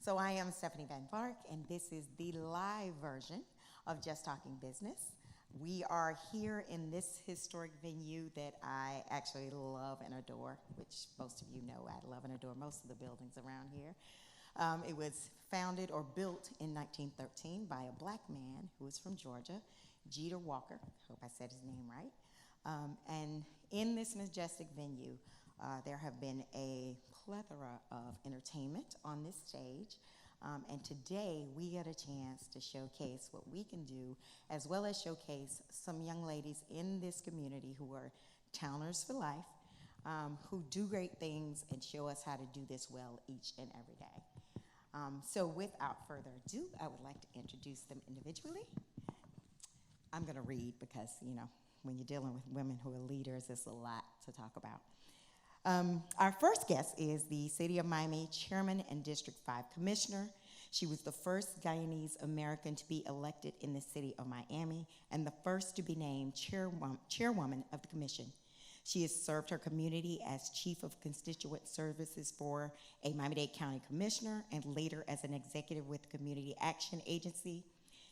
So I am Stephanie Van Vark, and this is the live version of Just Talking Business. We are here in this historic venue that I actually love and adore, which most of you know I love and adore most of the buildings around here. It was founded or built in 1913 by a black man who is from Georgia, Jeter Walker. Hope I said his name right. And in this majestic venue, there have been a plethora of entertainment on this stage. And today we get a chance to showcase what we can do, as well as showcase some young ladies in this community who are towners for life, who do great things and show us how to do this well each and every day. So without further ado, I would like to introduce them individually. I'm going to read because, you know, when you're dealing with women who are leaders, there's a lot to talk about. Our first guest is the City of Miami Chairman and District 5 Commissioner. She was the first Guyanese American to be elected in the City of Miami and the first to be named chairwoman of the commission. She has served her community as Chief of Constituent Services for a Miami-Dade County Commissioner and later as an executive with the Community Action Agency.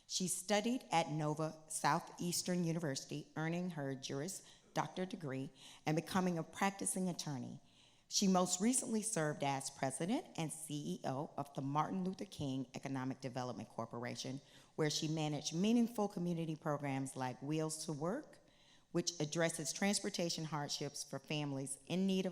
She studied at Nova Southeastern University, earning her Juris Doctor degree and becoming a practicing attorney. She most recently served as president and CEO of the Martin Luther King Economic Development Corporation, where she managed meaningful community programs like Wheels to Work, which addresses transportation hardships for families in need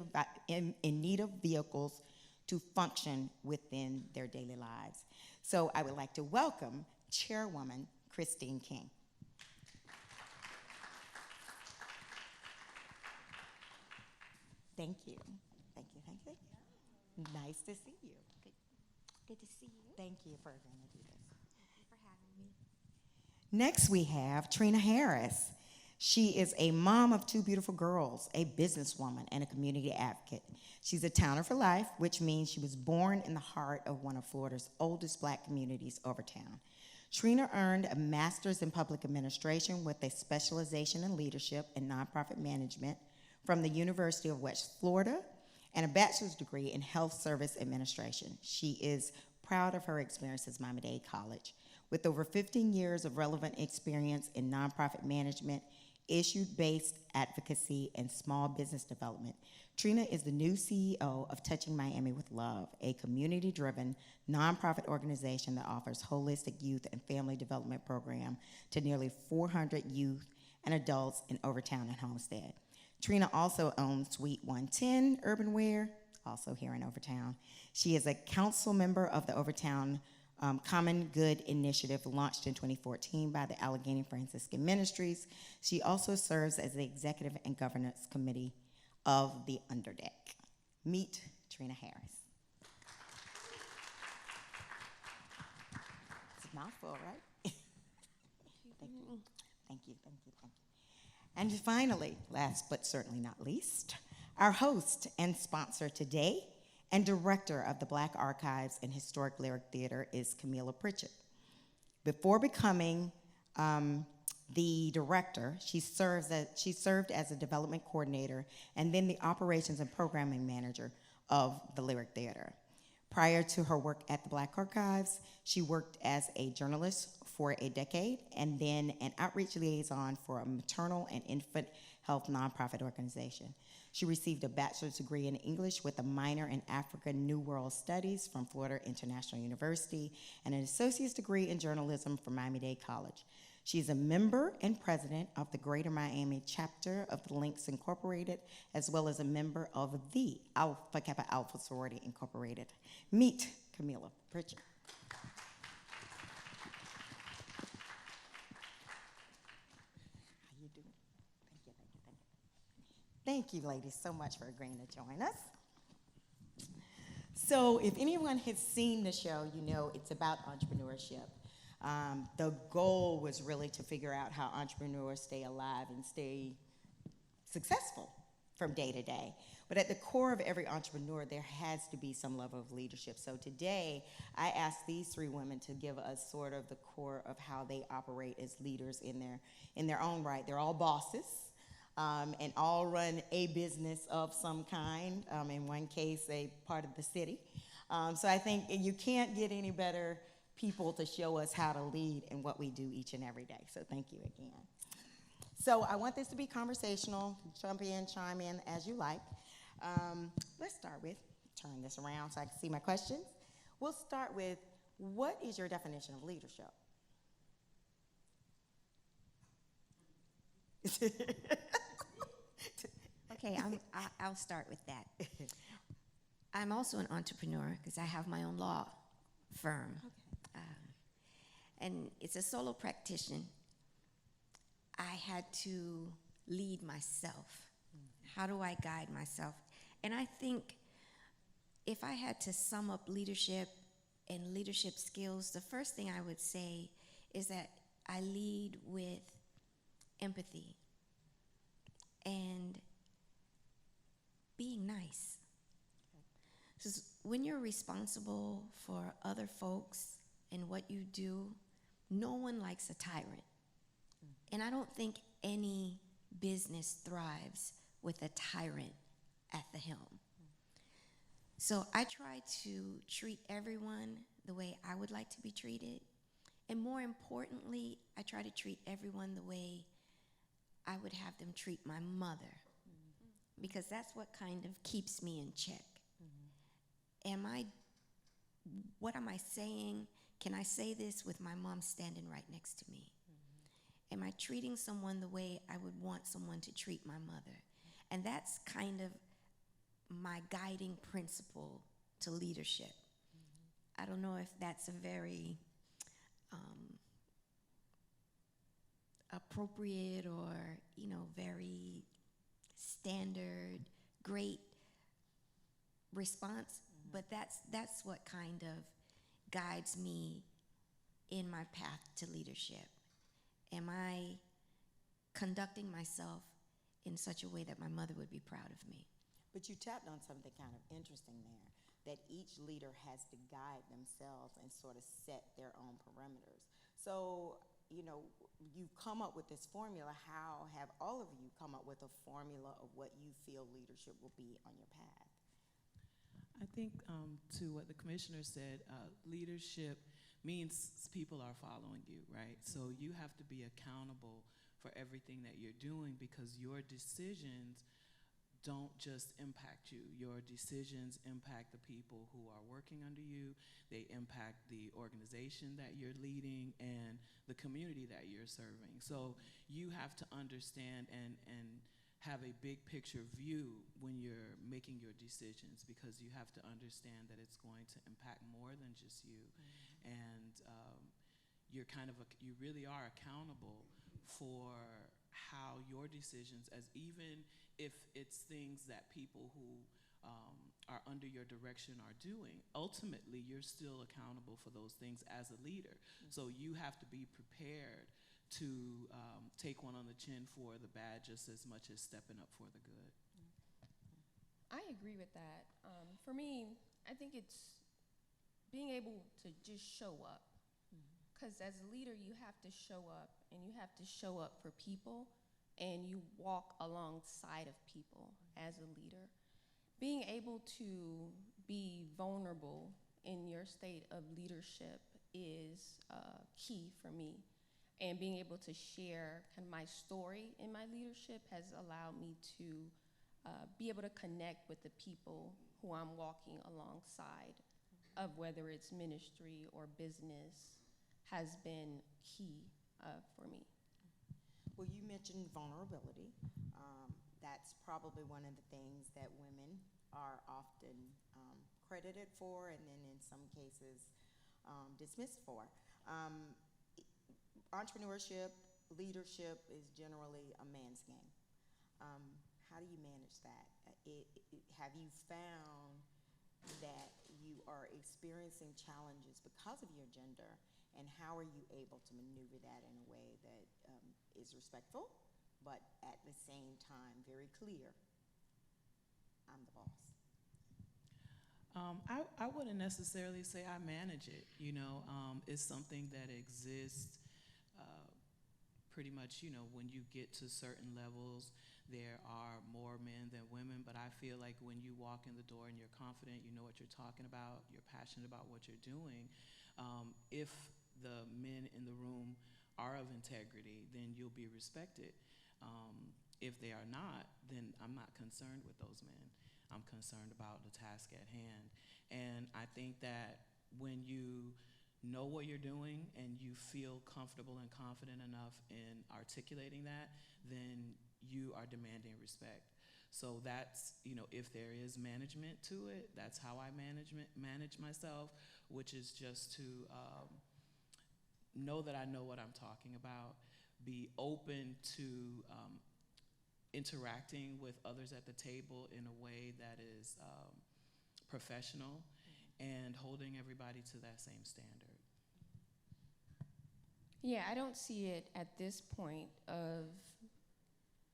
of vehicles to function within their daily lives. So I would like to welcome Chairwoman Christine King. Thank you. Thank you. Thank you. Nice to see you. Good to see you. Thank you for agreeing to do this. Thank you for having me. Next, we have Trina Harris. She is a mom of two beautiful girls, a businesswoman, and a community advocate. She's a towner for life, which means she was born in the heart of one of Florida's oldest black communities, Overtown. Trina earned a master's in public administration with a specialization in leadership and nonprofit management from the University of West Florida and a bachelor's degree in health service administration. She is proud of her experiences at Miami-Dade College. With over 15 years of relevant experience in nonprofit management, issue-based advocacy, and small business development, Trina is the new CEO of Touching Miami with Love, a community-driven nonprofit organization that offers holistic youth and family development program to nearly 400 youth and adults in Overtown and Homestead. Trina also owns Suite 110 Urban Wear, also here in Overtown. She is a council member of the Overtown Common Good Initiative launched in 2014 by the Allegheny Franciscan Ministries. She also serves as the Executive and Governance Committee of the Underdeck. Meet Trina Harris. It's a mouthful, right? Thank you. Thank you. Thank you. Thank you. And finally, last but certainly not least, our host and sponsor today and director of the Black Archives and Historic Lyric Theater is Kamila Pritchett. Before becoming the director, she served as a development coordinator and then the operations and programming manager of the Lyric Theater. Prior to her work at the Black Archives, she worked as a journalist for a decade and then an outreach liaison for a maternal and infant health nonprofit organization. She received a bachelor's degree in English with a minor in African New World Studies from Florida International University and an associate's degree in journalism from Miami-Dade College. She is a member and president of the Greater Miami chapter of the Links Incorporated, as well as a member of the Alpha Kappa Alpha Sorority Incorporated. Meet Kamila Pritchett. How you doing? Thank you, ladies, so much for agreeing to join us. So if anyone has seen the show, you know it's about entrepreneurship. The goal was really to figure out how entrepreneurs stay alive and stay successful from day to day. But at the core of every entrepreneur, there has to be some level of leadership. So today, I asked these three women to give us sort of the core of how they operate as leaders in their own right. They're all bosses. And all run a business of some kind, in one case, a part of the city. So I think you can't get any better people to show us how to lead in what we do each and every day. So thank you again. So I want this to be conversational. Jump in, chime in as you like. Let's start with, turn this around so I can see my questions. We'll start with, what is your definition of leadership? Okay, I'll start with that. I'm also an entrepreneur because I have my own law firm. Okay. And it's a solo practitioner. I had to lead myself. How do I guide myself? And I think if I had to sum up leadership and leadership skills, the first thing I would say is that I lead with empathy and being nice. Because when you're responsible for other folks and what you do, no one likes a tyrant. And I don't think any business thrives with a tyrant at the helm. So I try to treat everyone the way I would like to be treated. And more importantly, I try to treat everyone the way I would have them treat my mother. Because that's what kind of keeps me in check. What am I saying? Can I say this with my mom standing right next to me? Am I treating someone the way I would want someone to treat my mother? And that's kind of my guiding principle to leadership. I don't know if that's a very appropriate or, very standard, great response, but that's what kind of guides me in my path to leadership. Am I conducting myself in such a way that my mother would be proud of me? But you tapped on something kind of interesting there, that each leader has to guide themselves and sort of set their own parameters. So, you've come up with this formula. How have all of you come up with a formula of what you feel leadership will be on your path? I think to what the commissioner said, leadership means people are following you, right? So you have to be accountable for everything that you're doing, because your decisions don't just impact you. Your decisions impact the people who are working under you. They impact the organization that you're leading and the community that you're serving. So you have to understand and have a big picture view when you're making your decisions, because you have to understand that it's going to impact more than just you. And you really are accountable for how your decisions, as even if it's things that people who are under your direction are doing, ultimately you're still accountable for those things as a leader. So you have to be prepared to take one on the chin for the bad just as much as stepping up for the good. I agree with that. For me, I think it's being able to just show up. Because as a leader, you have to show up, and you have to show up for people, and you walk alongside of people as a leader. Being able to be vulnerable in your state of leadership is key for me. And being able to share kind of my story in my leadership has allowed me to be able to connect with the people who I'm walking alongside, of whether it's ministry or business, has been key for me. Well, you mentioned vulnerability. That's probably one of the things that women are often credited for, and then in some cases dismissed for. Entrepreneurship, leadership is generally a man's game. How do you manage that? Have you found that you are experiencing challenges because of your gender, and how are you able to maneuver that in a way that is respectful, but at the same time very clear? I'm the boss. I wouldn't necessarily say I manage it. It's something that exists pretty much, when you get to certain levels, there are more men than women, but I feel like when you walk in the door and you're confident, you know what you're talking about, you're passionate about what you're doing, if the men in the room are of integrity, then you'll be respected. If they are not, then I'm not concerned with those men. I'm concerned about the task at hand. And I think that when you know what you're doing and you feel comfortable and confident enough in articulating that, then you are demanding respect. So that's, if there is management to it, that's how I manage myself, which is just to know that I know what I'm talking about, be open to interacting with others at the table in a way that is professional, and holding everybody to that same standard. Yeah, I don't see it at this point of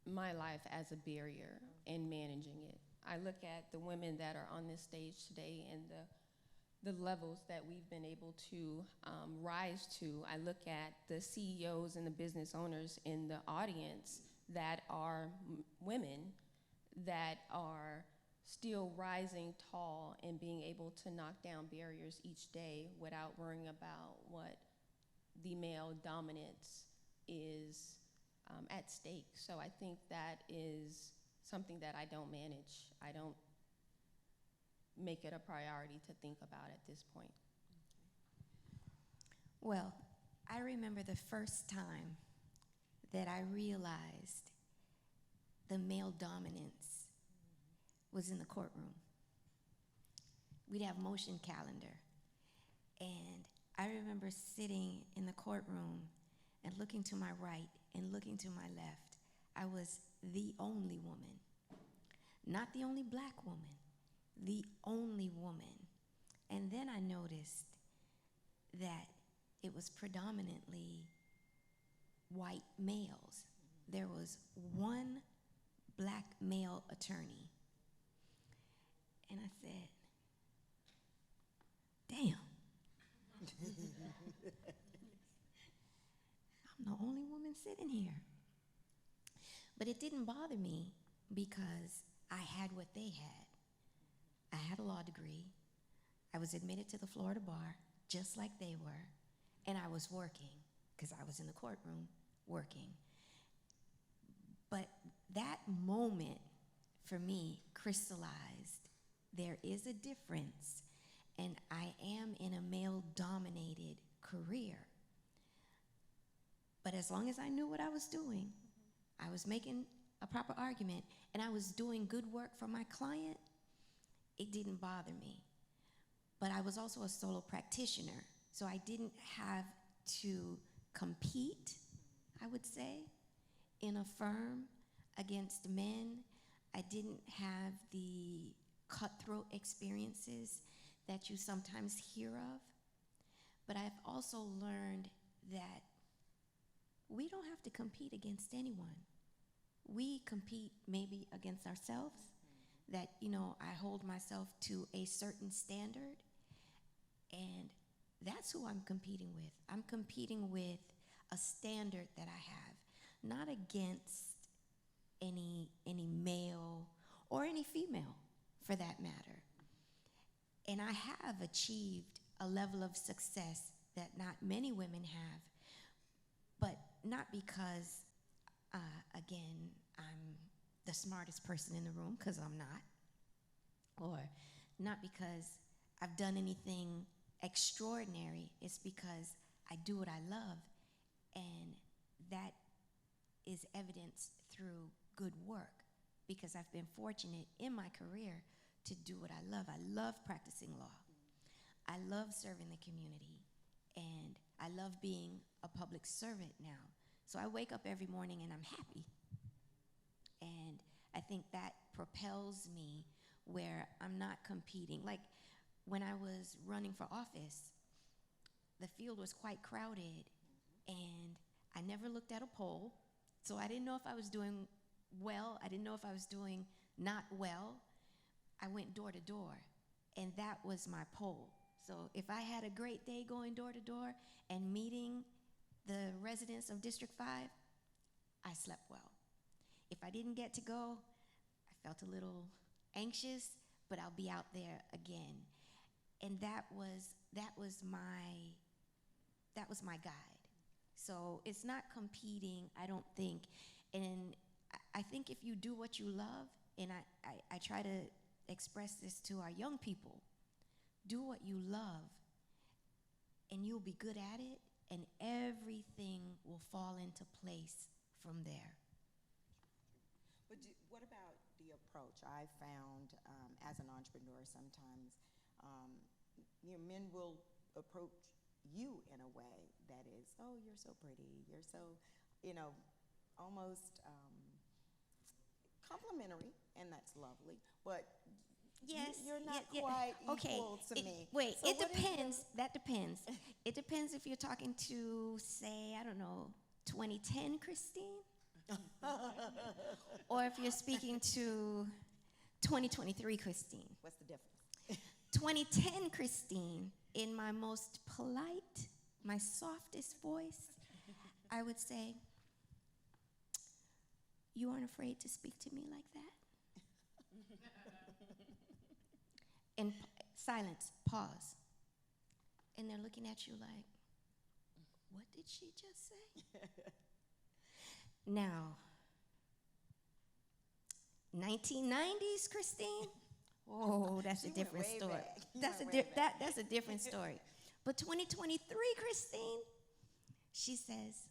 my life as a barrier in managing it. I look at the women that are on this stage today and the levels that we've been able to rise to. I look at the CEOs and the business owners in the audience that are women that are still rising tall and being able to knock down barriers each day without worrying about what the male dominance is at stake. So I think that is something that I don't manage. I don't make it a priority to think about at this point. Well, I remember the first time that I realized the male dominance was in the courtroom. We'd have motion calendar, and I remember sitting in the courtroom and looking to my right and looking to my left. I was the only woman, not the only black woman, the only woman. And then I noticed that it was predominantly white males. There was one black male attorney. And I said, damn. I'm the only woman sitting here. But it didn't bother me because I had what they had. I had a law degree. I was admitted to the Florida bar just like they were. And I was working because I was in the courtroom working. But that moment for me crystallized there is a difference, and I am in a male-dominated career. But as long as I knew what I was doing, I was making a proper argument, and I was doing good work for my client, it didn't bother me. But I was also a solo practitioner, so I didn't have to compete, I would say, in a firm against men. I didn't have the cutthroat experiences that you sometimes hear of. But I've also learned that we don't have to compete against anyone. We compete maybe against ourselves, that, I hold myself to a certain standard, and that's who I'm competing with. I'm competing with a standard that I have, not against any male or any female for that matter. And I have achieved a level of success that not many women have, but not because, again, I'm the smartest person in the room, because I'm not, or not because I've done anything extraordinary. It's because I do what I love, and that is evidenced through good work, because I've been fortunate in my career to do what I love. I love practicing law. I love serving the community, and I love being a public servant now. So I wake up every morning and I'm happy. And I think that propels me where I'm not competing. Like when I was running for office, the field was quite crowded, and I never looked at a poll, so I didn't know if I was doing well. I didn't know if I was doing not well. I went door to door, and that was my poll. So if I had a great day going door to door and meeting the residents of District 5, I slept well. If I didn't get to go, I felt a little anxious, but I'll be out there again. And that was my guide. So it's not competing, I don't think. And I think if you do what you love, and I try to express this to our young people, do what you love, and you'll be good at it, and everything will fall into place from there. But what about the approach? I found as an entrepreneur sometimes, men will approach you in a way that is, oh, you're so pretty, you're so, almost complimentary, and that's lovely, but Yes, you're not yeah. quite Okay, equal to me. Wait, So it what is depends. That depends. It depends if you're talking to, say, I don't know, 2010 Christine, or if you're speaking to 2023 Christine. What's the difference? 2010 Christine, in my most polite, my softest voice, I would say, you aren't afraid to speak to me like that? And silence, pause. And they're looking at you like, what did she just say? Now, 1990s Christine, oh, that's She a went different way story. back. You went way back. That's a different story. But 2023 Christine, she says,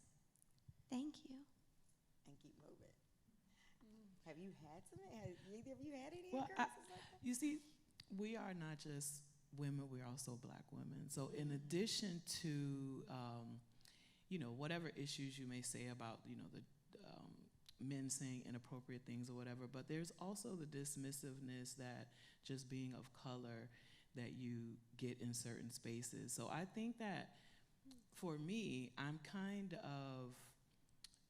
thank you. And keep moving. Have you had some? Have either of you had any Well, occurrences like that? You see, we are not just women, we're also Black women. So in addition to, whatever issues you may say about, the men saying inappropriate things or whatever, but there's also the dismissiveness that just being of color that you get in certain spaces. So I think that for me, I'm kind of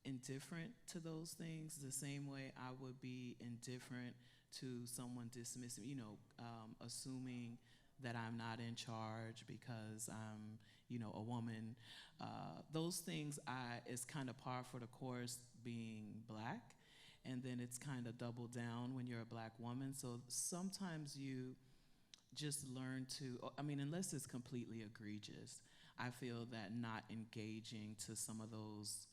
indifferent to those things the same way I would be indifferent to someone dismissing, assuming that I'm not in charge because I'm, a woman. Those things is kind of par for the course being Black, and then it's kind of double down when you're a Black woman. So sometimes you just learn to, unless it's completely egregious, I feel that not engaging to some of those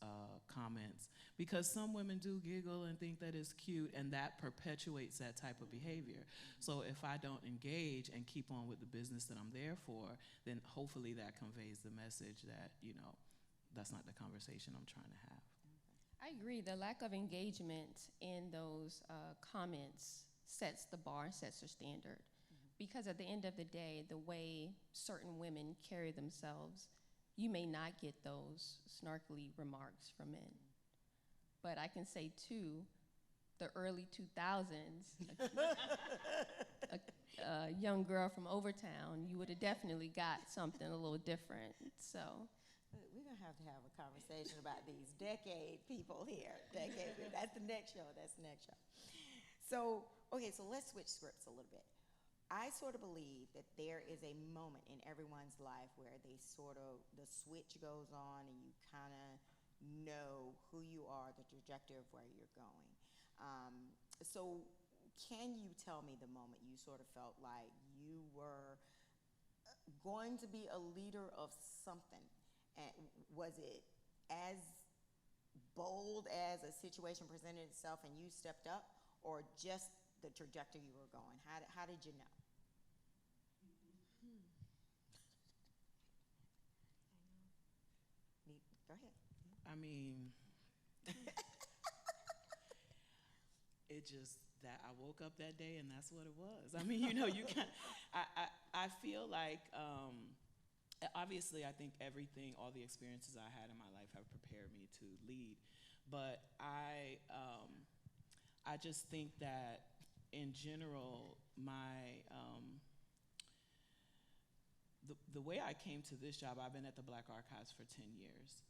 comments, because some women do giggle and think that it's cute, and that perpetuates that type of behavior. So if I don't engage and keep on with the business that I'm there for, then hopefully that conveys the message that, that's not the conversation I'm trying to have. I agree. The lack of engagement in those comments sets the bar, sets the standard. Because at the end of the day, the way certain women carry themselves, you may not get those snarkly remarks from men. But I can say, too, the early 2000s, a young girl from Overtown, you would have definitely got something a little different. So We're going to have a conversation about these decade people here. That's the next show. So, okay, so let's switch scripts a little bit. I sort of believe that there is a moment in everyone's life where the switch goes on and you kind of know who you are, the trajectory of where you're going. So can you tell me the moment you sort of felt like you were going to be a leader of something? And was it as bold as a situation presented itself and you stepped up, or just the trajectory you were going? How did you know? Go ahead. It just that I woke up that day and that's what it was. You can't. I feel like obviously I think all the experiences I had in my life have prepared me to lead, but I just think that in general the way I came to this job, I've been at the Black Archives for 10 years.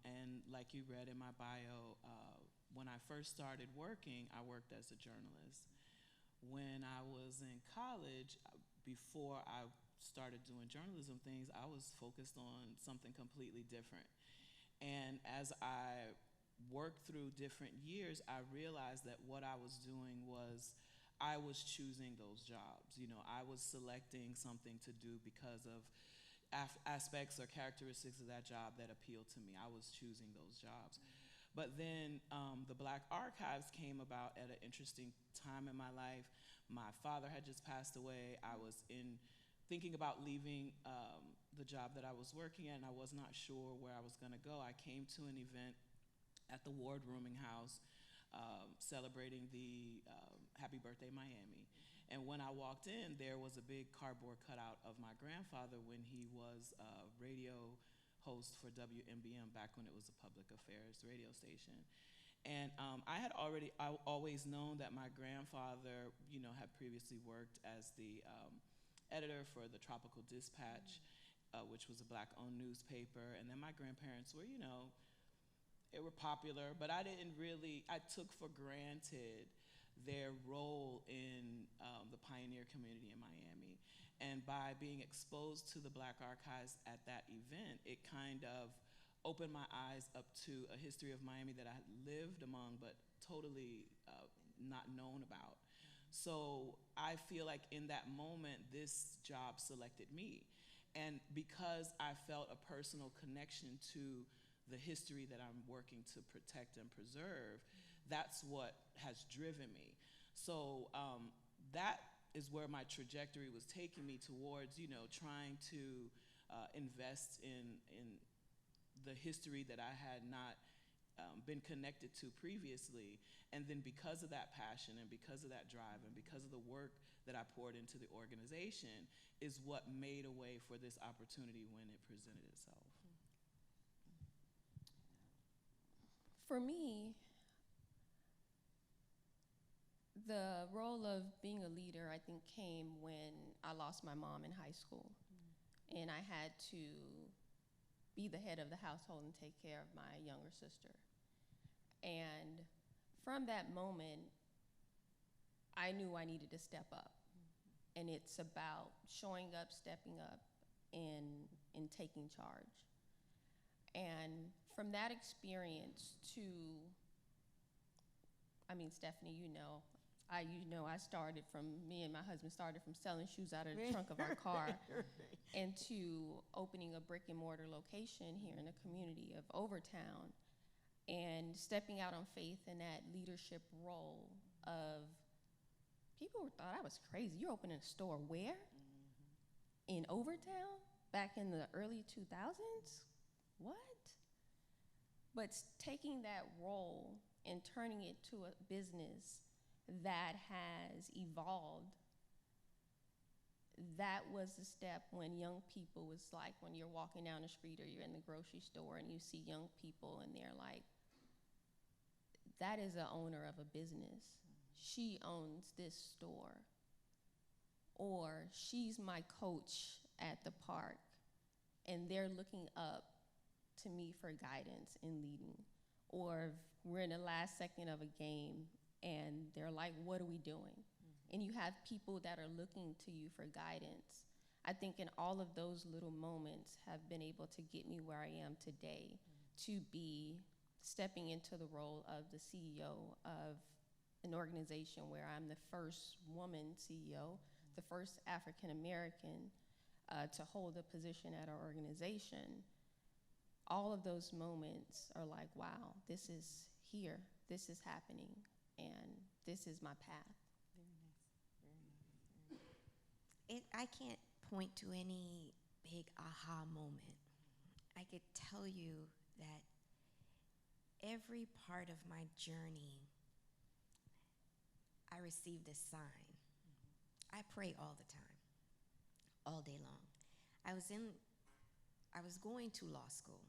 And like you read in my bio, when I first started working, I worked as a journalist. When I was in college, before I started doing journalism things, I was focused on something completely different. And as I worked through different years, I realized that what I was doing was I was choosing those jobs. You know, I was selecting something to do because of aspects or characteristics of that job that appealed to me. I was choosing those jobs. But then the Black Archives came about at an interesting time in my life. My father had just passed away. I was thinking about leaving the job that I was working at, and I was not sure where I was going to go. I came to an event at the Ward Rooming House celebrating the Happy Birthday Miami. And when I walked in, there was a big cardboard cutout of my grandfather when he was a radio host for WMBM back when it was a public affairs radio station. And I had always known that my grandfather, you know, had previously worked as the editor for the Tropical Dispatch, which was a Black-owned newspaper. And then my grandparents were, you know, they were popular, but I took for granted their role in the pioneer community in Miami. And by being exposed to the Black Archives at that event, it kind of opened my eyes up to a history of Miami that I had lived among, but totally not known about. So I feel like in that moment, this job selected me. And because I felt a personal connection to the history that I'm working to protect and preserve, that's what has driven me. So that is where my trajectory was taking me towards, you know, trying to invest in the history that I had not been connected to previously. And then because of that passion and because of that drive and because of the work that I poured into the organization is what made a way for this opportunity when it presented itself. For me, the role of being a leader, I think, came when I lost my mom in high school. And I had to be the head of the household and take care of my younger sister. And from that moment, I knew I needed to step up. And it's about showing up, stepping up, and taking charge. And from that experience to, I mean, Stephanie, me and my husband started from selling shoes out of the trunk of our car and to opening a brick and mortar location here in the community of Overtown and stepping out on faith in that leadership role of, people thought I was crazy. You're opening a store where? In Overtown? Back in the early 2000s? What? But taking that role and turning it to a business that has evolved, that was the step when young people was like, when you're walking down the street or you're in the grocery store and you see young people and they're like, that is the owner of a business. She owns this store. Or she's my coach at the park and they're looking up to me for guidance in leading. Or we're in the last second of a game and they're like, what are we doing? And you have people that are looking to you for guidance. I think in all of those little moments have been able to get me where I am today, to be stepping into the role of the CEO of an organization where I'm the first woman CEO, the first African American to hold a position at our organization. All of those moments are like, wow, this is here, this is happening, and this is my path. Very nice. Very nice. I can't point to any big aha moment. I could tell you that every part of my journey, I received a sign. I pray all the time, all day long. I was going to law school.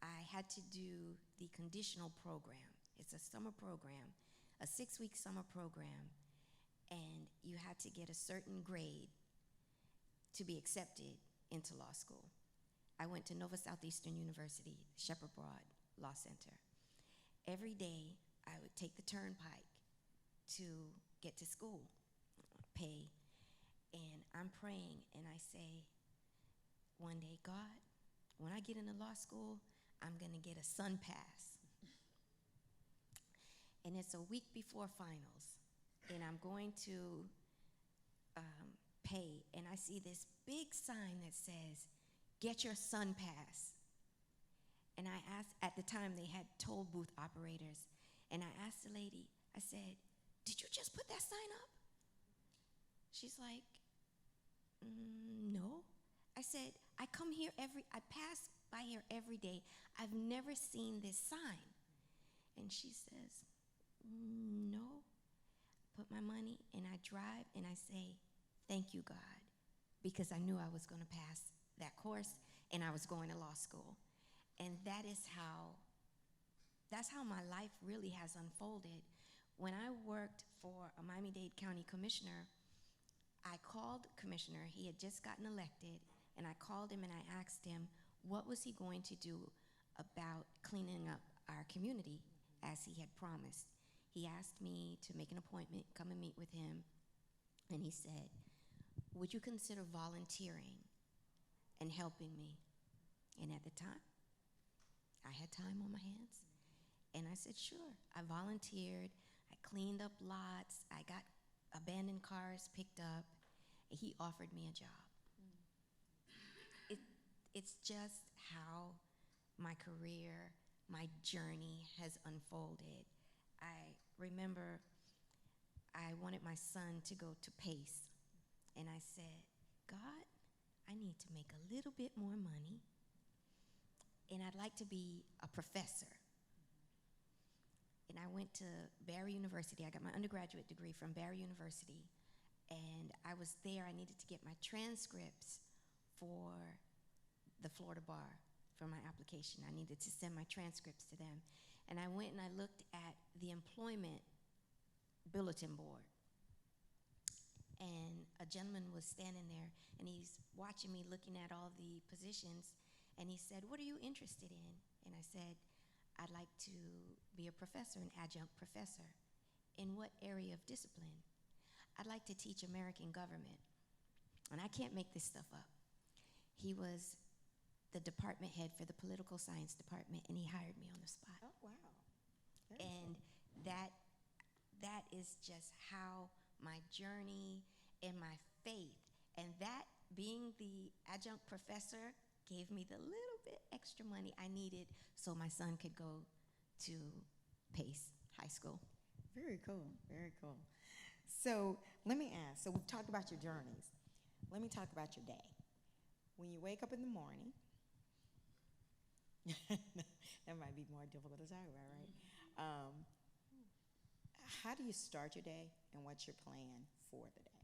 I had to do the conditional program. It's a summer program, a 6-week summer program, and you had to get a certain grade to be accepted into law school. I went to Nova Southeastern University, Shepherd Broad Law Center. Every day, I would take the turnpike to get to school, pay, and I'm praying, and I say, one day, God, when I get into law school, I'm gonna get a sun pass. and it's a week before finals, and I'm going to pay, and I see this big sign that says, "Get your Sun Pass." And I asked, at the time they had toll booth operators, and I asked the lady, I said, "Did you just put that sign up?" She's like, "No." I said, I pass by here every day. I've never seen this sign. And she says, "No." Put my money, and I drive, and I say, "Thank you, God," because I knew I was going to pass that course, and I was going to law school. And that's how my life really has unfolded. When I worked for a Miami-Dade County commissioner, I called the commissioner. He had just gotten elected, and I called him and I asked him what was he going to do about cleaning up our community as he had promised. He asked me to make an appointment, come and meet with him, and he said, "Would you consider volunteering and helping me?" And at the time, I had time on my hands, and I said, "Sure." I volunteered, I cleaned up lots, I got abandoned cars picked up, and he offered me a job. It's just how my career, my journey has unfolded. I remember I wanted my son to go to PACE, and I said, "God, I need to make a little bit more money, and I'd like to be a professor." And I went to Barry University. I got my undergraduate degree from Barry University, and I was there. I needed to get my transcripts for the Florida Bar for my application. I needed to send my transcripts to them. And I went and I looked at the employment bulletin board. And a gentleman was standing there, and he's watching me looking at all the positions, and he said, "What are you interested in?" And I said, "I'd like to be a professor, an adjunct professor." "In what area of discipline?" "I'd like to teach American government." And I can't make this stuff up. He was the department head for the political science department, and he hired me on the spot. Oh, wow. Very And that is just how my journey and my faith, and that being the adjunct professor gave me the little bit extra money I needed so my son could go to PACE High School. Very cool, very cool. So let me ask, so we've talked about your journeys. Let me talk about your day. When you wake up in the morning, that might be more difficult to talk about, right? How do you start your day, and what's your plan for the day?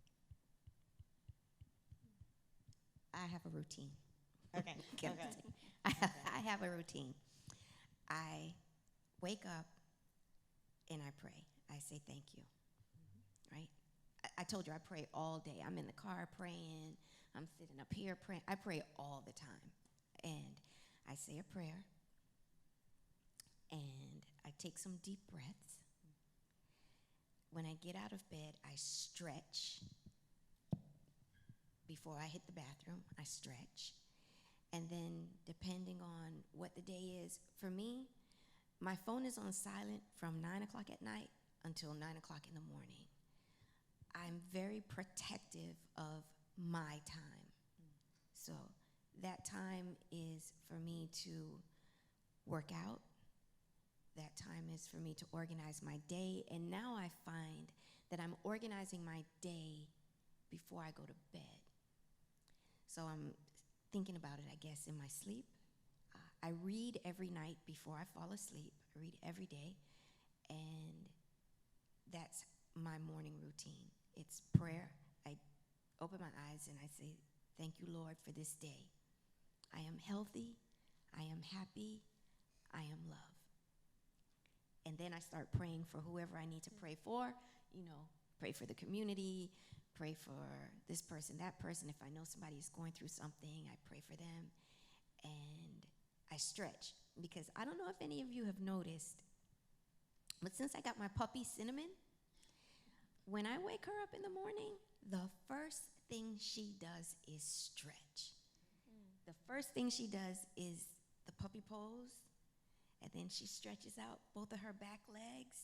I have a routine. Okay, Can I okay. say? I have a routine. I wake up and I pray. I say thank you, right? I told you I pray all day. I'm in the car praying. I'm sitting up here praying. I pray all the time. And I say a prayer, and I take some deep breaths. When I get out of bed, I stretch. Before I hit the bathroom, I stretch. And then, depending on what the day is, for me, my phone is on silent from 9 o'clock at night until 9 o'clock in the morning. I'm very protective of my time. So that time is for me to work out. That time is for me to organize my day. And now I find that I'm organizing my day before I go to bed. So I'm thinking about it, I guess, in my sleep. I read every night before I fall asleep. I read every day. And that's my morning routine. It's prayer. I open my eyes and I say, thank you, Lord, for this day. I am healthy. I am happy. I am loved. And then I start praying for whoever I need to pray for. You know, pray for the community, pray for this person, that person. If I know somebody is going through something, I pray for them. And I stretch, because I don't know if any of you have noticed, but since I got my puppy Cinnamon, when I wake her up in the morning, the first thing she does is stretch. The first thing she does is the puppy pose, and then she stretches out both of her back legs,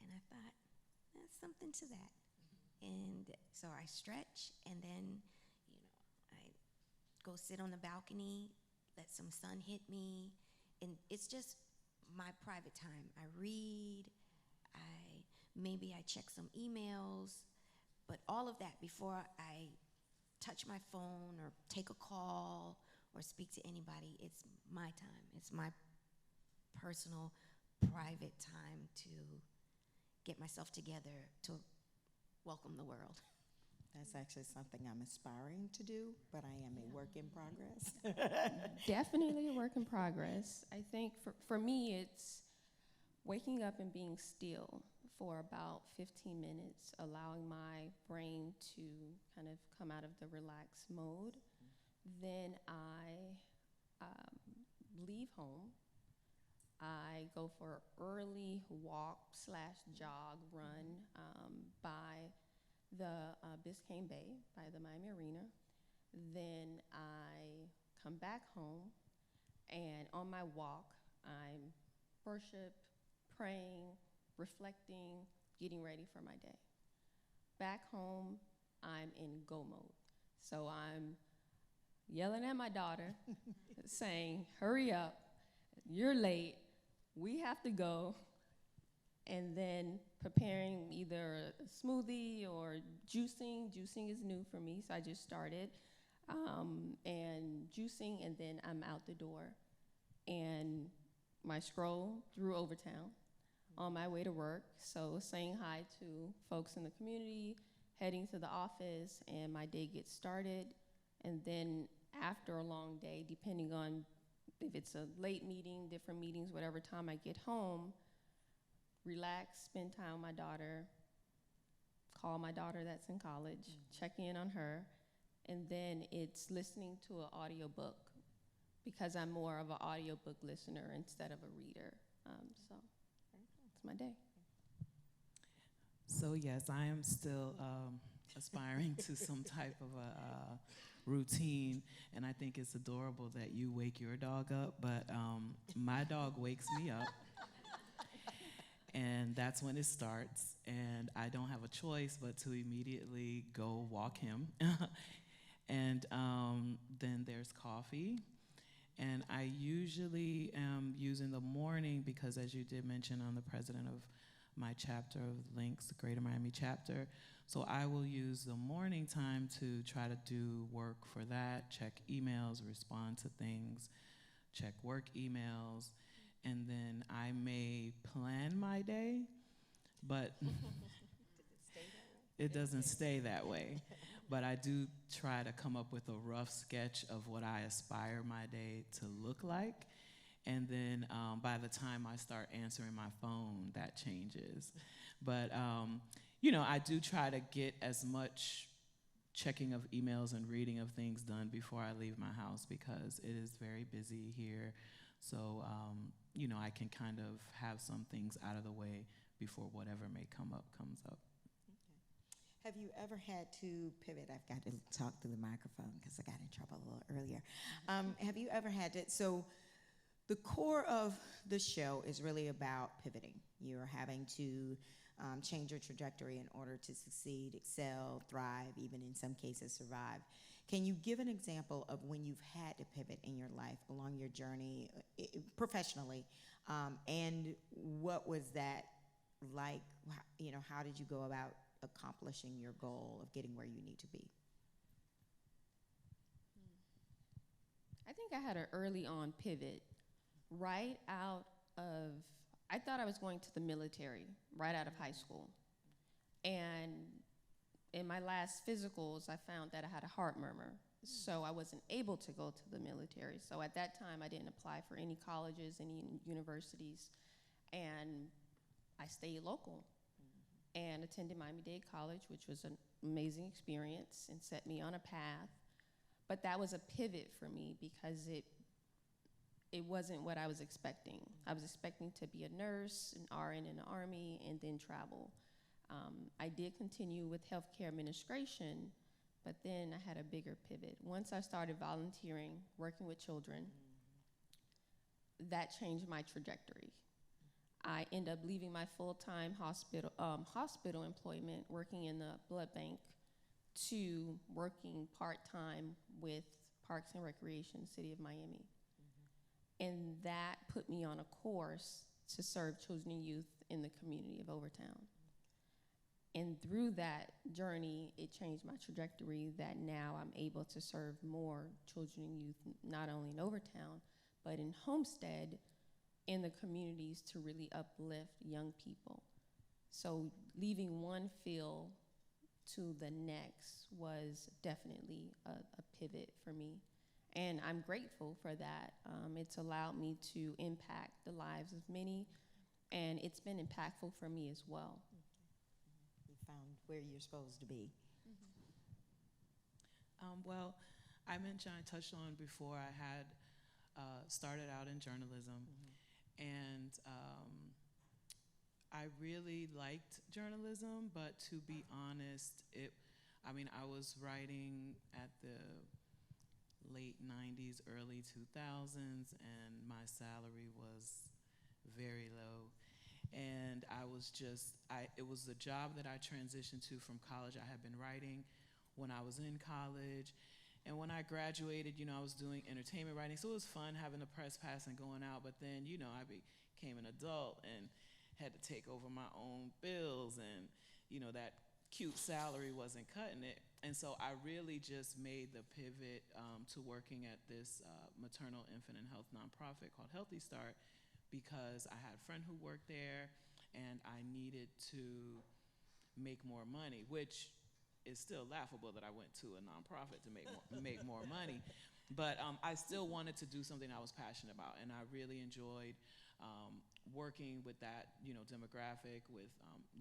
And I thought, there's something to that. And so I stretch, and then, I go sit on the balcony, let some sun hit me, and it's just my private time. I read, maybe I check some emails, but all of that before I touch my phone or take a call or speak to anybody, it's my time. It's my personal, private time to get myself together to welcome the world. That's actually something I'm aspiring to do, but I am a work in progress. Definitely a work in progress. I think for me, it's waking up and being still for about 15 minutes, allowing my brain to kind of come out of the relaxed mode. Then I leave home. I go for an early walk / jog run by the Biscayne Bay, by the Miami Arena. Then I come back home, and on my walk, I'm worship, praying, reflecting, getting ready for my day. Back home, I'm in go mode. So I'm yelling at my daughter, saying, hurry up, you're late, we have to go. And then preparing either a smoothie or juicing. Juicing is new for me, so I just started. And juicing, and then I'm out the door. And my stroll through Overtown on my way to work. So saying hi to folks in the community, heading to the office, and my day gets started. And then after a long day, depending on if it's a late meeting, different meetings, whatever time I get home, relax, spend time with my daughter, call my daughter that's in college, check in on her, and then it's listening to an audiobook because I'm more of an audiobook listener instead of a reader. So it's my day. So yes, I am still aspiring to some type of a routine, and I think it's adorable that you wake your dog up, but my dog wakes me up. And that's when it starts, and I don't have a choice but to immediately go walk him. And then there's coffee, and I usually am using the morning because, as you did mention, I'm the president of my chapter of Links, the Greater Miami chapter, so I will use the morning time to try to do work for that, check emails, respond to things, check work emails, and then I may plan my day, but it doesn't stay that way. But I do try to come up with a rough sketch of what I aspire my day to look like. And then by the time I start answering my phone, that changes. But, I do try to get as much checking of emails and reading of things done before I leave my house because it is very busy here. So, I can kind of have some things out of the way before whatever may come up comes up. Okay. Have you ever had to pivot? I've got to talk through the microphone because I got in trouble a little earlier. Have you ever had to, so the core of the show is really about pivoting. You're having to change your trajectory in order to succeed, excel, thrive, even in some cases survive. Can you give an example of when you've had to pivot in your life along your journey professionally, and what was that like? How did you go about accomplishing your goal of getting where you need to be? I think I had an early on pivot right out of, I thought I was going to the military right out of high school. And in my last physicals, I found that I had a heart murmur. So I wasn't able to go to the military. So at that time, I didn't apply for any colleges, any universities. And I stayed local and attended Miami-Dade College, which was an amazing experience and set me on a path. But that was a pivot for me because it wasn't what I was expecting. I was expecting to be a nurse, an RN in the Army, and then travel. I did continue with healthcare administration, but then I had a bigger pivot. Once I started volunteering, working with children, that changed my trajectory. I end up leaving my full-time hospital employment, working in the blood bank, to working part-time with Parks and Recreation, City of Miami. And that put me on a course to serve children and youth in the community of Overtown. And through that journey, it changed my trajectory that now I'm able to serve more children and youth, not only in Overtown, but in Homestead, in the communities to really uplift young people. So leaving one field to the next was definitely a pivot for me. And I'm grateful for that. It's allowed me to impact the lives of many, and it's been impactful for me as well. You found where you're supposed to be. Well, I mentioned, I touched on before, I had started out in journalism, and I really liked journalism, but to be honest, I was writing at the late 90s, early 2000s, and my salary was very low. And it was the job that I transitioned to from college. I had been writing when I was in college. And when I graduated, I was doing entertainment writing. So it was fun having the press pass and going out. But then, I became an adult and had to take over my own bills. And, that cute salary wasn't cutting it. And so I really just made the pivot to working at this maternal infant and health nonprofit called Healthy Start, because I had a friend who worked there and I needed to make more money, which is still laughable that I went to a nonprofit to make more money. But I still wanted to do something I was passionate about, and I really enjoyed working with that demographic, with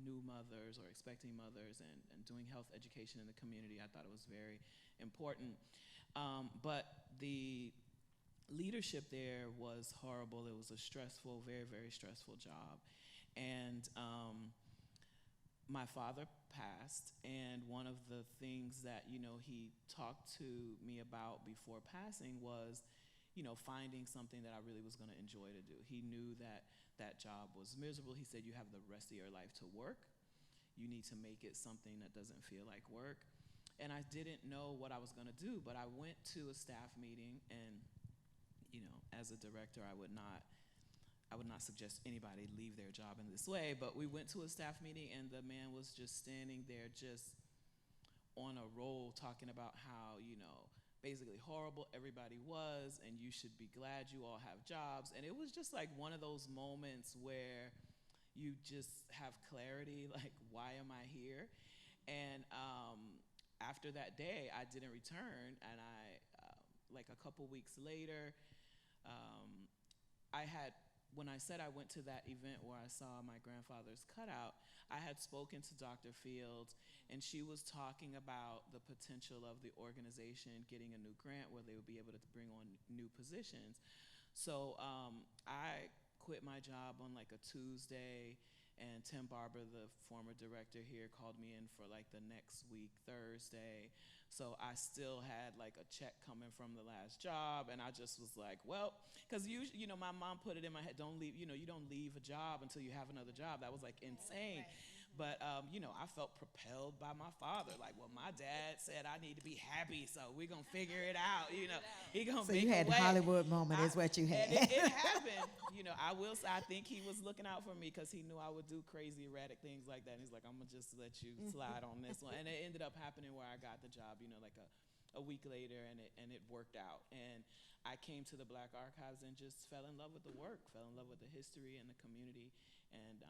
new mothers or expecting mothers, and doing health education in the community. I thought it was very important. But the leadership there was horrible. It was a stressful, very, very stressful job. And my father passed, and one of the things that, he talked to me about before passing was, finding something that I really was gonna enjoy to do. He knew that that job was miserable. He said, you have the rest of your life to work. You need to make it something that doesn't feel like work. And I didn't know what I was gonna do, but I went to a staff meeting, and as a director, I would not suggest anybody leave their job in this way, but we went to a staff meeting, and the man was just standing there just on a roll talking about how, basically horrible everybody was, and you should be glad you all have jobs. And it was just like one of those moments where you just have clarity, like, why am I here? And after that day, I didn't return, and like a couple weeks later, when I said I went to that event where I saw my grandfather's cutout, I had spoken to Dr. Fields, and she was talking about the potential of the organization getting a new grant where they would be able to bring on new positions. So I quit my job on like a Tuesday, and Tim Barber, the former director here, called me in for like the next week, Thursday. So I still had like a check coming from the last job, and I just was like, well, because my mom put it in my head, don't leave, you don't leave a job until you have another job. That was like insane. Right. But, I felt propelled by my father. Like, well, my dad said I need to be happy, so we're going to figure it out, He going to So make you had a way. Hollywood moment is what you had. And it happened. I will say, I think he was looking out for me because he knew I would do crazy, erratic things like that. And he's like, I'm going to just let you slide on this one. And it ended up happening where I got the job, like a week later, and it worked out. And I came to the Black Archives and just fell in love with the work, fell in love with the history and the community. And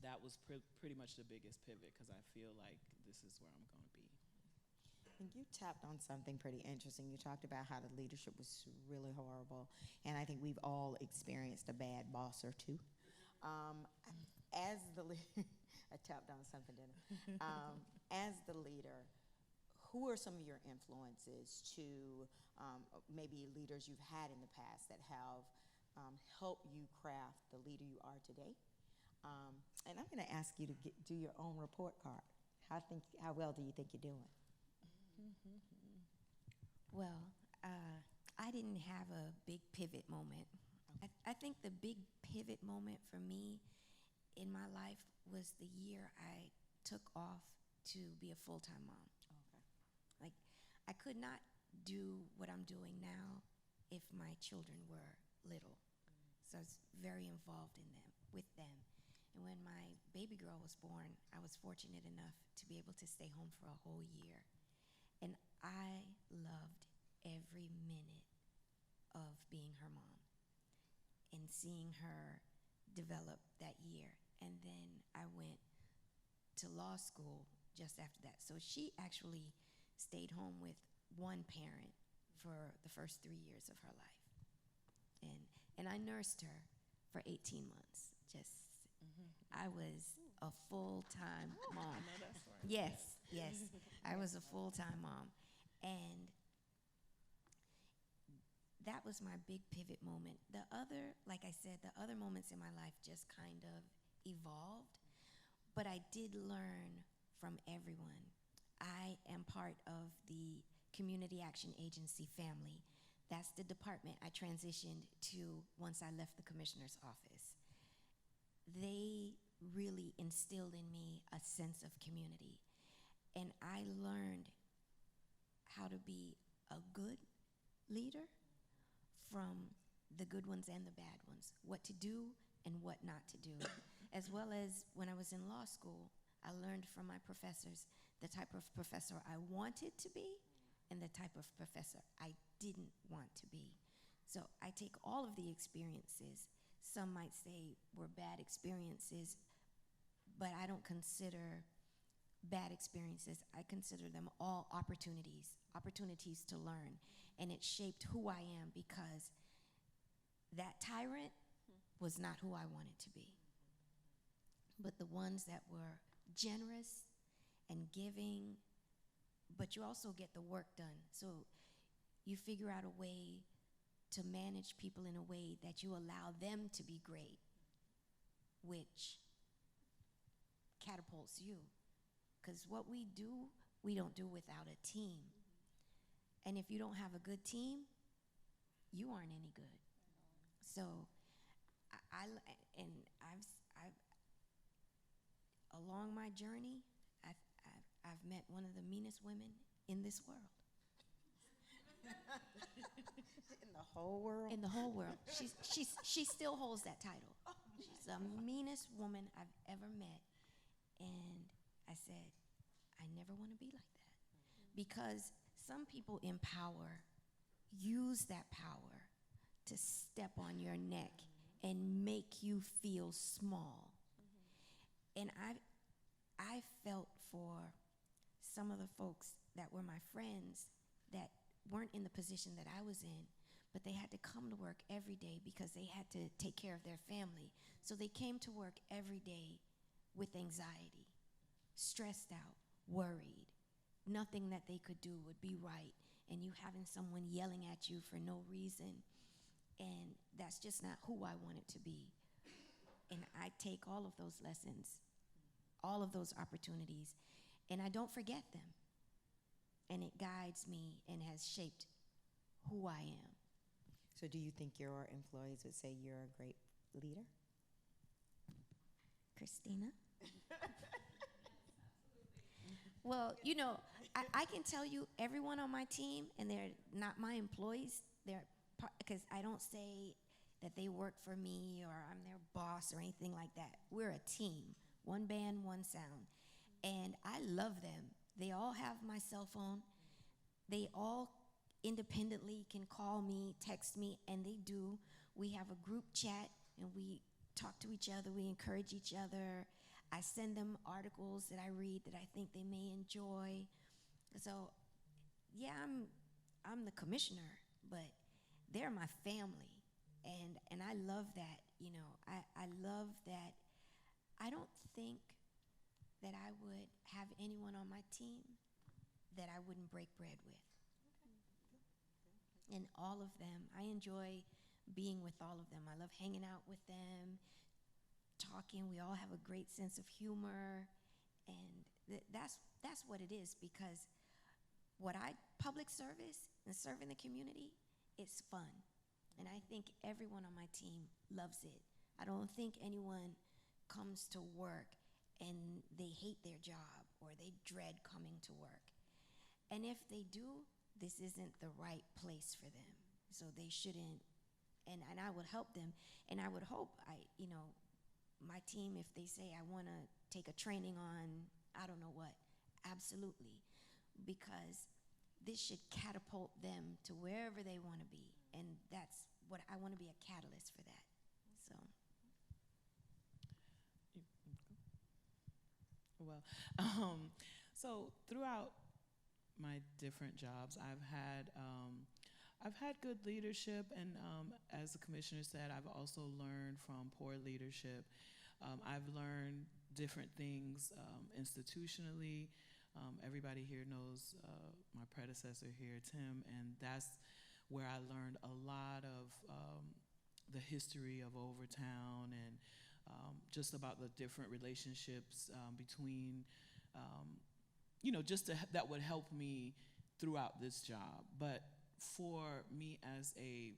that was pretty much the biggest pivot, because I feel like this is where I'm going to be. And you tapped on something pretty interesting. You talked about how the leadership was really horrible, and I think we've all experienced a bad boss or two. As the I tapped on something, didn't I? As the leader, who are some of your influences to maybe leaders you've had in the past that have helped you craft the leader you are today? And I'm going to ask you to do your own report card. How well do you think you're doing? Well, I didn't have a big pivot moment. I think the big pivot moment for me in my life was the year I took off to be a full-time mom. Okay. Like, I could not do what I'm doing now if my children were little. So I was very involved in them, with them. And when my baby girl was born, I was fortunate enough to be able to stay home for a whole year. And I loved every minute of being her mom and seeing her develop that year. And then I went to law school just after that. So she actually stayed home with one parent for the first 3 years of her life. And I nursed her for 18 months. I was a full-time mom. I know that's right. Yes, I was a full-time mom. And that was my big pivot moment. The other, like I said, the other moments in my life just kind of evolved, but I did learn from everyone. I am part of the Community Action Agency family. That's the department I transitioned to once I left the commissioner's office. They really instilled in me a sense of community, and I learned how to be a good leader from the good ones and the bad ones, what to do and what not to do. As well as when I was in law school, I learned from my professors the type of professor I wanted to be and the type of professor I didn't want to be. So I take all of the experiences, some might say were bad experiences, but I don't consider bad experiences. I consider them all opportunities to learn. And it shaped who I am, because that tyrant was not who I wanted to be. But the ones that were generous and giving, but you also get the work done. So you figure out a way to manage people in a way that you allow them to be great, which catapults you. Because what we do, we don't do without a team. And if you don't have a good team, you aren't any good. So I've along my journey, I've met one of the meanest women in this world. In the whole world? In the whole world. She still holds that title. She's the meanest woman I've ever met. And I said, I never want to be like that. Because some people in power use that power to step on your neck and make you feel small. And I felt for some of the folks that were my friends that weren't in the position that I was in, but they had to come to work every day because they had to take care of their family. So they came to work every day with anxiety, stressed out, worried. Nothing that they could do would be right, and you having someone yelling at you for no reason, and that's just not who I wanted to be. And I take all of those lessons, all of those opportunities, and I don't forget them. And it guides me and has shaped who I am. So do you think your employees would say you're a great leader? Christina? Well, you know, I can tell you everyone on my team, and they're not my employees, because I don't say that they work for me or I'm their boss or anything like that. We're a team, one band, one sound. And I love them. They all have my cell phone. They all independently can call me, text me, and they do. We have a group chat, and we talk to each other. We encourage each other. I send them articles that I read that I think they may enjoy. So, yeah, I'm the commissioner, but they're my family, and I love that. You know, I love that. I don't think that I would have anyone on my team that I wouldn't break bread with. And all of them, I enjoy being with all of them. I love hanging out with them, talking. We all have a great sense of humor, and that's what it is. Because public service and serving the community, it's fun, And I think everyone on my team loves it. I don't think anyone comes to work and they hate their job or they dread coming to work. And if they do, this isn't the right place for them. So they shouldn't, and I would help them. And I would hope, my team, if they say, I want to take a training on, I don't know what, absolutely. Because this should catapult them to wherever they want to be. And that's what I want to be, a catalyst for that. So. Well, so throughout my different jobs, I've had good leadership, and as the commissioner said, I've also learned from poor leadership. I've learned different things institutionally. Everybody here knows my predecessor here, Tim, and that's where I learned a lot of the history of Overtown and just about the different relationships between, that would help me throughout this job. But for me as a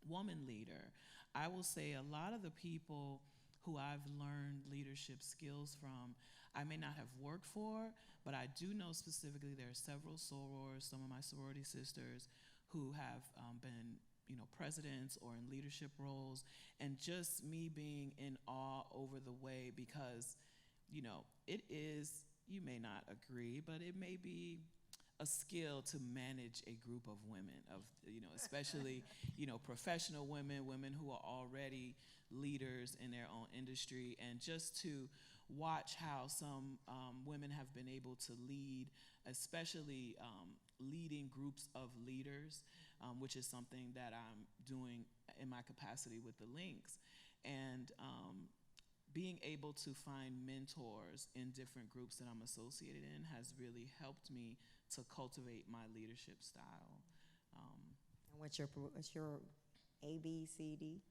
woman leader, I will say a lot of the people who I've learned leadership skills from, I may not have worked for, but I do know specifically there are several sorors, some of my sorority sisters, who have been presidents or in leadership roles, and just me being in awe over the way, because it is, you may not agree, but it may be a skill to manage a group of women, especially professional women who are already leaders in their own industry, and just to watch how some women have been able to lead, especially leading groups of leaders, which is something that I'm doing in my capacity with the Links. And being able to find mentors in different groups that I'm associated in has really helped me to cultivate my leadership style. And what's your A, B, C, D?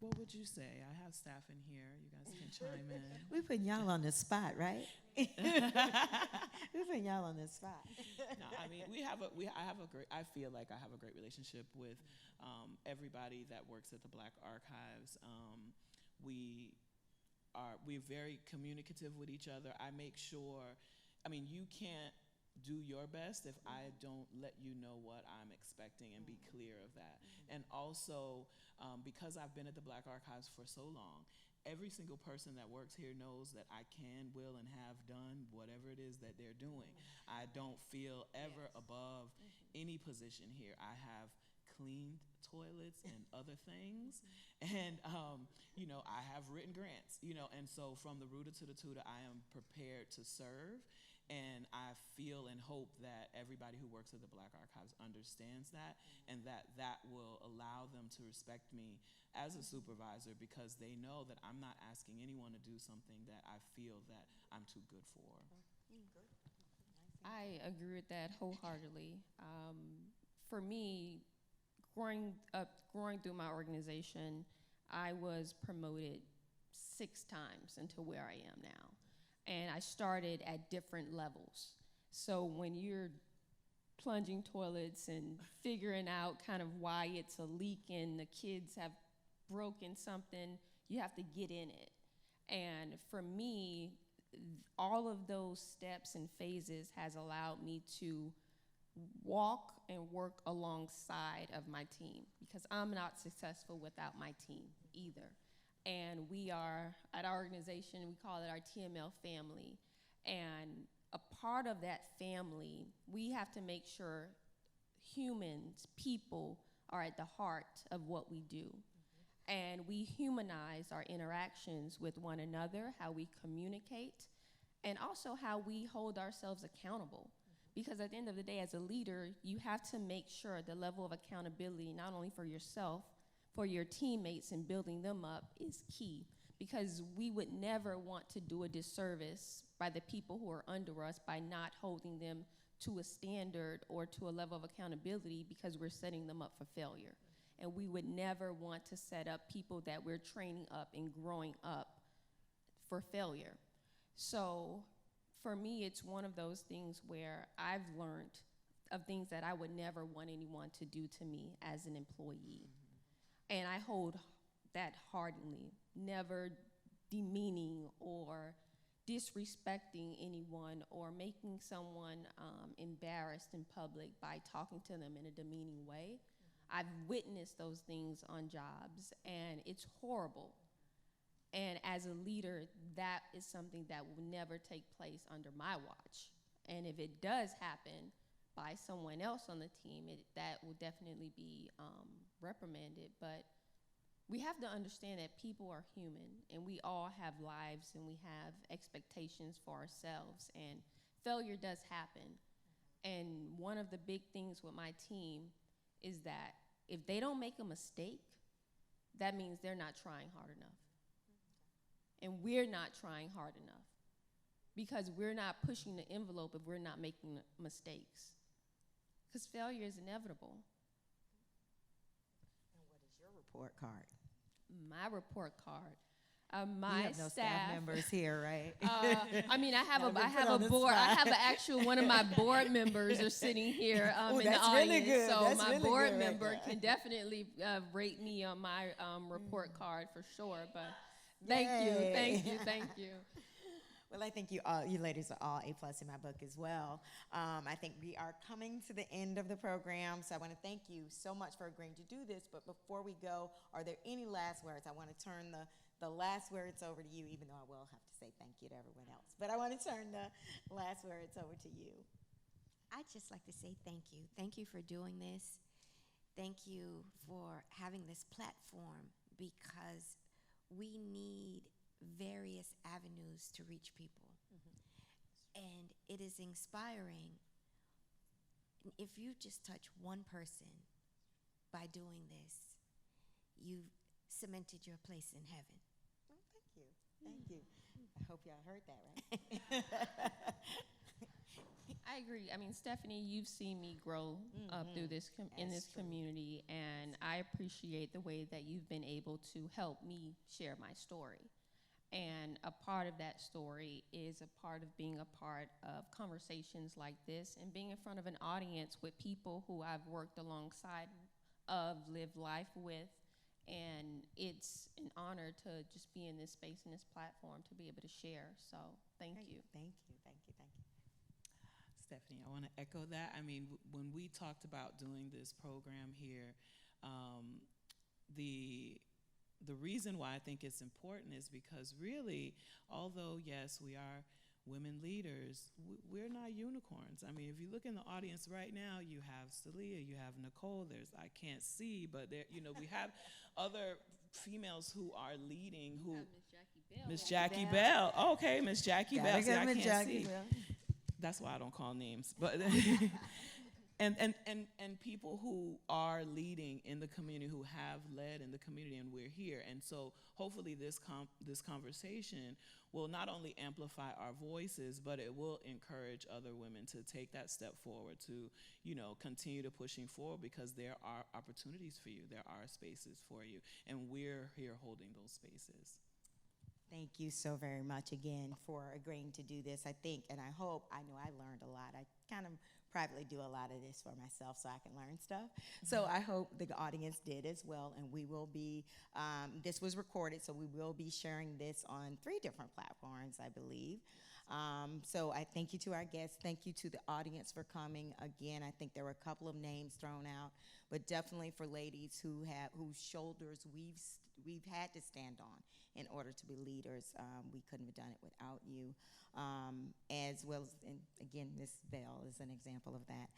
What would you say? I have staff in here. You guys can chime in. We putting y'all on the spot, right? We putting y'all on the spot. No, I mean I feel like I have a great relationship with everybody that works at the Black Archives. We're very communicative with each other. I make sure, you can't do your best if I don't let you know what I'm expecting and be clear of that. And also, because I've been at the Black Archives for so long, every single person that works here knows that I can, will, and have done whatever it is that they're doing. I don't feel ever above any position here. I have cleaned toilets and other things, and I have written grants, and so from the rooter to the tutor, I am prepared to serve. And I feel and hope that everybody who works at the Black Archives understands that, and that will allow them to respect me as a supervisor, because they know that I'm not asking anyone to do something that I feel that I'm too good for. I agree with that wholeheartedly. For me, growing through my organization, I was promoted 6 times into where I am now. And I started at different levels. So when you're plunging toilets and figuring out kind of why it's a leak and the kids have broken something, you have to get in it. And for me, all of those steps and phases has allowed me to walk and work alongside of my team, because I'm not successful without my team either. And we are, at our organization, we call it our TML family. And a part of that family, we have to make sure humans, people, are at the heart of what we do. And we humanize our interactions with one another, how we communicate, and also how we hold ourselves accountable. Because at the end of the day, as a leader, you have to make sure the level of accountability, not only for yourself, for your teammates and building them up, is key, because we would never want to do a disservice by the people who are under us by not holding them to a standard or to a level of accountability, because we're setting them up for failure. And we would never want to set up people that we're training up and growing up for failure. So for me, it's one of those things where I've learned of things that I would never want anyone to do to me as an employee. And I hold that heartily, never demeaning or disrespecting anyone or making someone embarrassed in public by talking to them in a demeaning way. I've witnessed those things on jobs, and it's horrible. And as a leader, that is something that will never take place under my watch. And if it does happen by someone else on the team, that will definitely be reprimanded. But we have to understand that people are human, and we all have lives, and we have expectations for ourselves, and failure does happen. And one of the big things with my team is that if they don't make a mistake, that means they're not trying hard enough. And we're not trying hard enough because we're not pushing the envelope if we're not making mistakes. Because failure is inevitable. And what is your report card? My report card. You My have no staff members here, right? I mean, I have Gotta be I put have on a the board. I spot. have an actual one of my board members are sitting here in the that's audience. really good. So That's my really board good right member there. can definitely rate me on my report card for sure. But thank you. Well, I think you ladies are all A+ in my book as well. I think we are coming to the end of the program, so I want to thank you so much for agreeing to do this. But before we go, are there any last words? I want to turn the last words over to you, even though I will have to say thank you to everyone else. But I want to turn the last words over to you. I'd just like to say thank you. Thank you for doing this. Thank you for having this platform, because we need various avenues to reach people. And it is inspiring if you just touch one person by doing this. You've cemented your place in heaven. Oh, thank you. Thank you. I hope y'all heard that, right? I agree. I mean, Stephanie, you've seen me grow up through this in this community, and I appreciate the way that you've been able to help me share my story. And a part of that story is a part of being a part of conversations like this and being in front of an audience with people who I've worked alongside of, lived life with. And it's an honor to just be in this space and this platform to be able to share. So thank you. Thank you. Thank you. Thank you. Stephanie, I want to echo that. I mean, when we talked about doing this program here, the reason why I think it's important is because really, although, yes, we are women leaders, we're not unicorns. I mean, if you look in the audience right now, you have Celia, you have Nicole, I can't see, but there, we have other females who are leading, who Miss Jackie Bell. Oh, okay, Miss Jackie Bell. See, I can't see. That's why I don't call names. But and people who are leading in the community, who have led in the community, and we're here. And so hopefully this conversation will not only amplify our voices, but it will encourage other women to take that step forward, to continue to pushing forward, because there are opportunities for you, there are spaces for you, and we're here holding those spaces. Thank you so very much again for agreeing to do this. I think, and I hope, I know I learned a lot. I kind of privately do a lot of this for myself so I can learn stuff. So I hope the audience did as well, and we will be, this was recorded, so we will be sharing this on 3 different platforms, I believe. So I thank you to our guests. Thank you to the audience for coming. Again, I think there were a couple of names thrown out, but definitely for ladies whose shoulders we've had to stand on in order to be leaders. We couldn't have done it without you. As well as, and again, Ms. Bell is an example of that.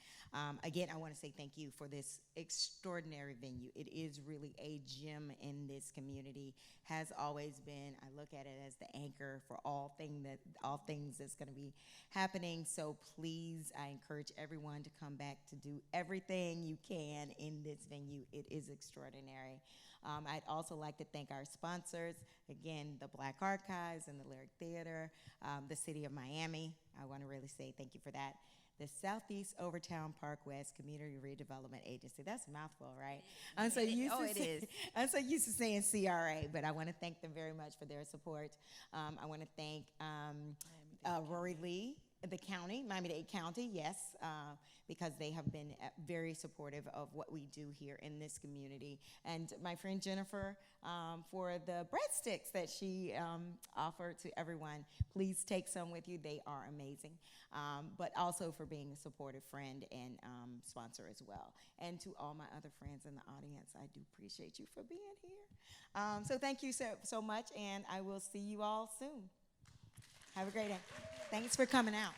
Again, I want to say thank you for this extraordinary venue. It is really a gem in this community, has always been. I look at it as the anchor for all things that's going to be happening. So please, I encourage everyone to come back to do everything you can in this venue. It is extraordinary. I'd also like to thank our sponsors, again, the Black Archives and the Lyric Theater, the City of Miami. I want to really say thank you for that. The Southeast Overtown Park West Community Redevelopment Agency. That's a mouthful, right? I'm so used to saying CRA, but I want to thank them very much for their support. I want to thank Rory Lee the county, Miami-Dade County, yes, because they have been very supportive of what we do here in this community. And my friend Jennifer, for the breadsticks that she offered to everyone. Please take some with you. They are amazing. But also for being a supportive friend and sponsor as well. And to all my other friends in the audience, I do appreciate you for being here. So thank you so much, and I will see you all soon. Have a great day. Thanks for coming out.